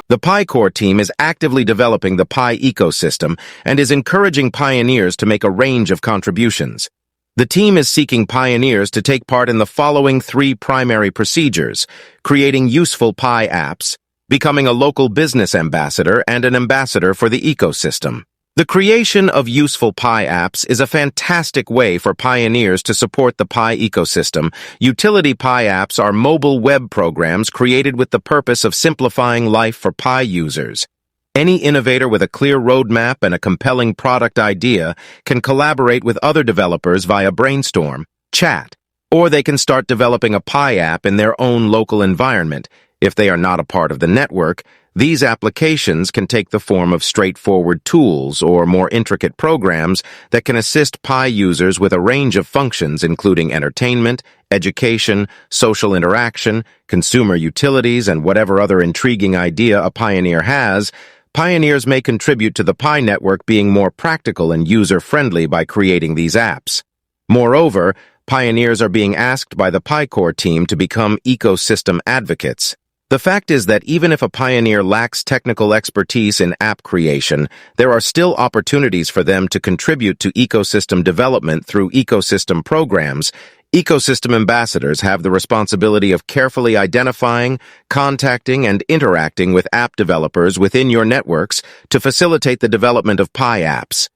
The Pi Core team is actively developing the Pi ecosystem and is encouraging pioneers to make a range of contributions. The team is seeking pioneers to take part in the following 3 primary procedures: creating useful Pi apps, becoming a local business ambassador, and an ambassador for the ecosystem. The creation of useful Pi apps is a fantastic way for pioneers to support the Pi ecosystem. Utility Pi apps are mobile web programs created with the purpose of simplifying life for Pi users. Any innovator with a clear roadmap and a compelling product idea can collaborate with other developers via brainstorm, chat, or they can start developing a Pi app in their own local environment. If they are not a part of the network, these applications can take the form of straightforward tools or more intricate programs that can assist Pi users with a range of functions including entertainment, education, social interaction, consumer utilities, and whatever other intriguing idea a pioneer has. Pioneers may contribute to the Pi network being more practical and user-friendly by creating these apps. Moreover, pioneers are being asked by the Pi Core team to become ecosystem advocates. The fact is that even if a pioneer lacks technical expertise in app creation, there are still opportunities for them to contribute to ecosystem development through ecosystem programs. Ecosystem ambassadors have the responsibility of carefully identifying, contacting, and interacting with app developers within your networks to facilitate the development of Pi apps.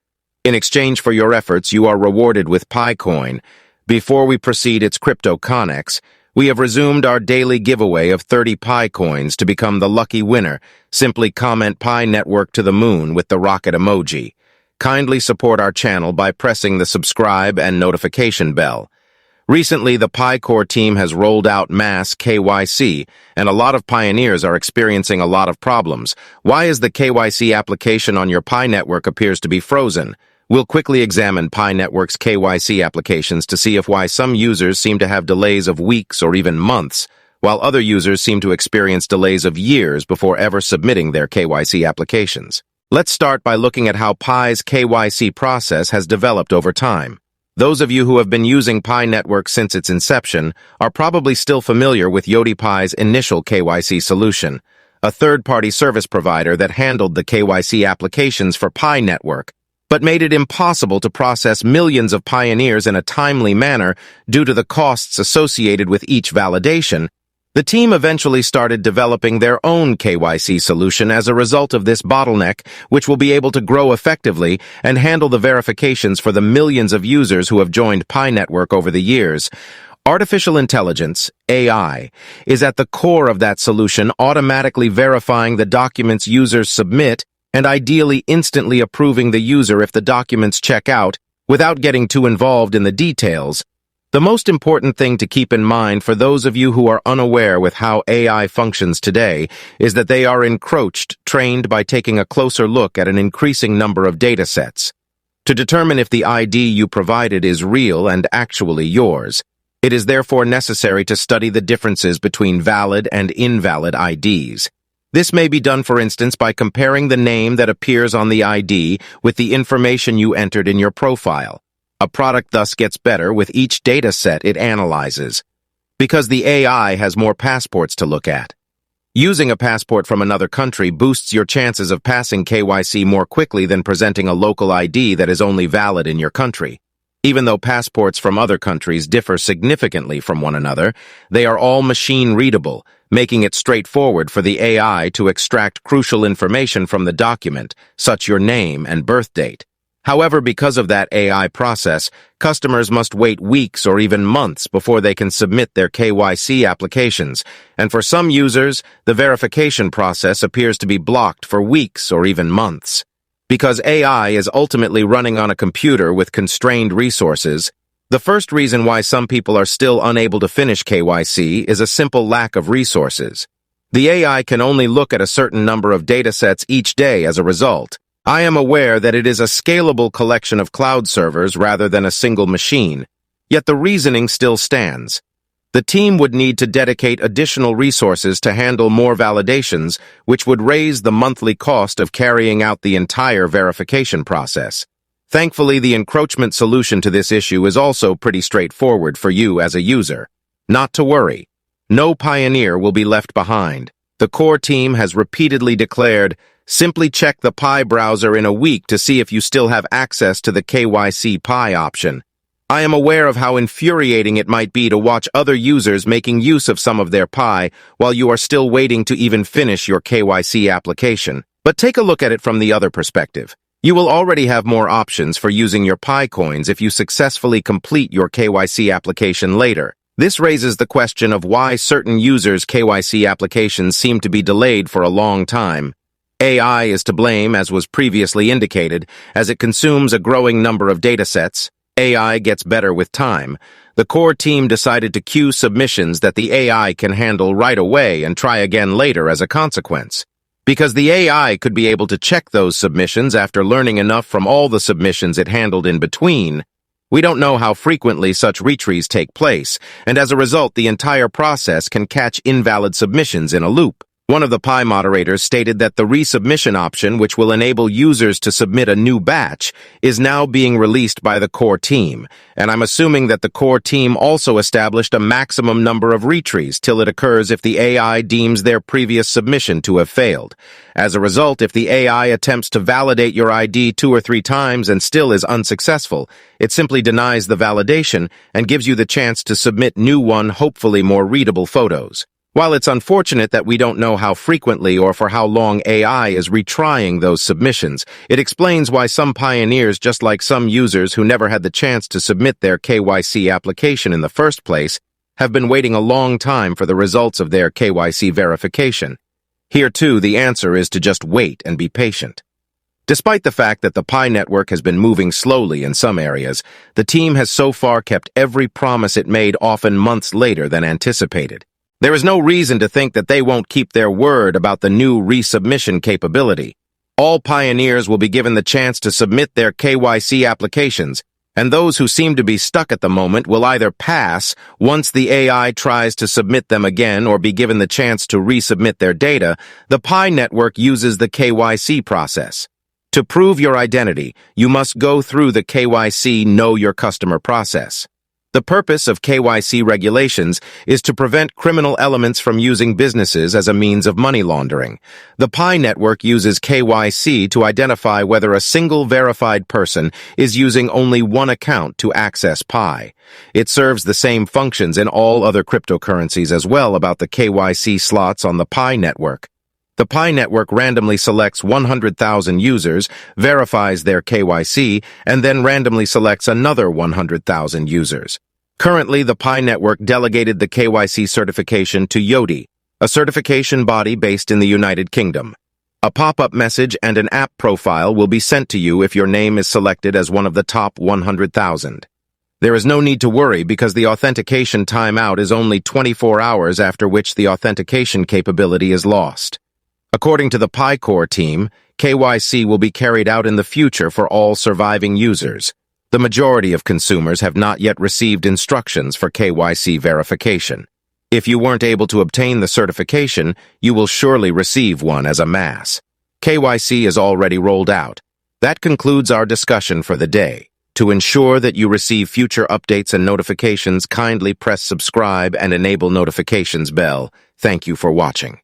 In exchange for your efforts, you are rewarded with Pi Coin. Before we proceed its crypto connex, we have resumed our daily giveaway of 30 Pi coins to become the lucky winner. Simply comment Pi Network to the moon with the rocket emoji. Kindly support our channel by pressing the subscribe and notification bell. Recently, the Pi Core team has rolled out mass KYC, and a lot of pioneers are experiencing a lot of problems. Why is the KYC application on your Pi network appears to be frozen? We'll quickly examine Pi Network's KYC applications to see why some users seem to have delays of weeks or even months, while other users seem to experience delays of years before ever submitting their KYC applications. Let's start by looking at how Pi's KYC process has developed over time. Those of you who have been using Pi Network since its inception are probably still familiar with YodiPi's initial KYC solution, a third-party service provider that handled the KYC applications for Pi Network, but made it impossible to process millions of pioneers in a timely manner due to the costs associated with each validation. The team eventually started developing their own KYC solution as a result of this bottleneck, which will be able to grow effectively and handle the verifications for the millions of users who have joined Pi Network over the years. Artificial intelligence, AI, is at the core of that solution, automatically verifying the documents users submit and ideally instantly approving the user if the documents check out without getting too involved in the details. The most important thing to keep in mind for those of you who are unaware with how AI functions today is that they are trained by taking a closer look at an increasing number of data sets. To determine if the ID you provided is real and actually yours, it is therefore necessary to study the differences between valid and invalid IDs. This may be done, for instance, by comparing the name that appears on the ID with the information you entered in your profile. A product thus gets better with each data set it analyzes, because the AI has more passports to look at. Using a passport from another country boosts your chances of passing KYC more quickly than presenting a local ID that is only valid in your country. Even though passports from other countries differ significantly from one another, they are all machine-readable, making it straightforward for the AI to extract crucial information from the document, such your name and birth date. However, because of that AI process, customers must wait weeks or even months before they can submit their KYC applications, and for some users, the verification process appears to be blocked for weeks or even months. Because AI is ultimately running on a computer with constrained resources, the first reason why some people are still unable to finish KYC is a simple lack of resources. The AI can only look at a certain number of datasets each day as a result. I am aware that it is a scalable collection of cloud servers rather than a single machine, yet the reasoning still stands. The team would need to dedicate additional resources to handle more validations, which would raise the monthly cost of carrying out the entire verification process. Thankfully, the encroachment solution to this issue is also pretty straightforward for you as a user. Not to worry. No pioneer will be left behind. The core team has repeatedly declared, simply check the Pi browser in a week to see if you still have access to the KYC Pi option. I am aware of how infuriating it might be to watch other users making use of some of their Pi while you are still waiting to even finish your KYC application. But take a look at it from the other perspective. You will already have more options for using your Pi coins if you successfully complete your KYC application later. This raises the question of why certain users' KYC applications seem to be delayed for a long time. AI is to blame, as was previously indicated, as it consumes a growing number of datasets. AI gets better with time. The core team decided to queue submissions that the AI can handle right away and try again later as a consequence. Because the AI could be able to check those submissions after learning enough from all the submissions it handled in between, we don't know how frequently such retries take place, and as a result, the entire process can catch invalid submissions in a loop. One of the Pi moderators stated that the resubmission option, which will enable users to submit a new batch, is now being released by the core team, and I'm assuming that the core team also established a maximum number of retries till it occurs if the AI deems their previous submission to have failed. As a result, if the AI attempts to validate your ID 2 or 3 times and still is unsuccessful, it simply denies the validation and gives you the chance to submit new one, hopefully more readable photos. While it's unfortunate that we don't know how frequently or for how long AI is retrying those submissions, it explains why some pioneers, just like some users who never had the chance to submit their KYC application in the first place, have been waiting a long time for the results of their KYC verification. Here, too, the answer is to just wait and be patient. Despite the fact that the Pi network has been moving slowly in some areas, the team has so far kept every promise it made, often months later than anticipated. There is no reason to think that they won't keep their word about the new resubmission capability. All pioneers will be given the chance to submit their KYC applications, and those who seem to be stuck at the moment will either pass once the AI tries to submit them again or be given the chance to resubmit their data. The Pi network uses the KYC process. To prove your identity, you must go through the KYC Know Your Customer process. The purpose of KYC regulations is to prevent criminal elements from using businesses as a means of money laundering. The Pi network uses KYC to identify whether a single verified person is using only one account to access Pi. It serves the same functions in all other cryptocurrencies as well about the KYC slots on the Pi network. The Pi network randomly selects 100,000 users, verifies their KYC, and then randomly selects another 100,000 users. Currently, the Pi network delegated the KYC certification to Yoti, a certification body based in the United Kingdom. A pop-up message and an app profile will be sent to you if your name is selected as one of the top 100,000. There is no need to worry because the authentication timeout is only 24 hours, after which the authentication capability is lost. According to the Pi core team, KYC will be carried out in the future for all surviving users. The majority of consumers have not yet received instructions for KYC verification. If you weren't able to obtain the certification, you will surely receive one as a mass. KYC is already rolled out. That concludes our discussion for the day. To ensure that you receive future updates and notifications, kindly press subscribe and enable notifications bell. Thank you for watching.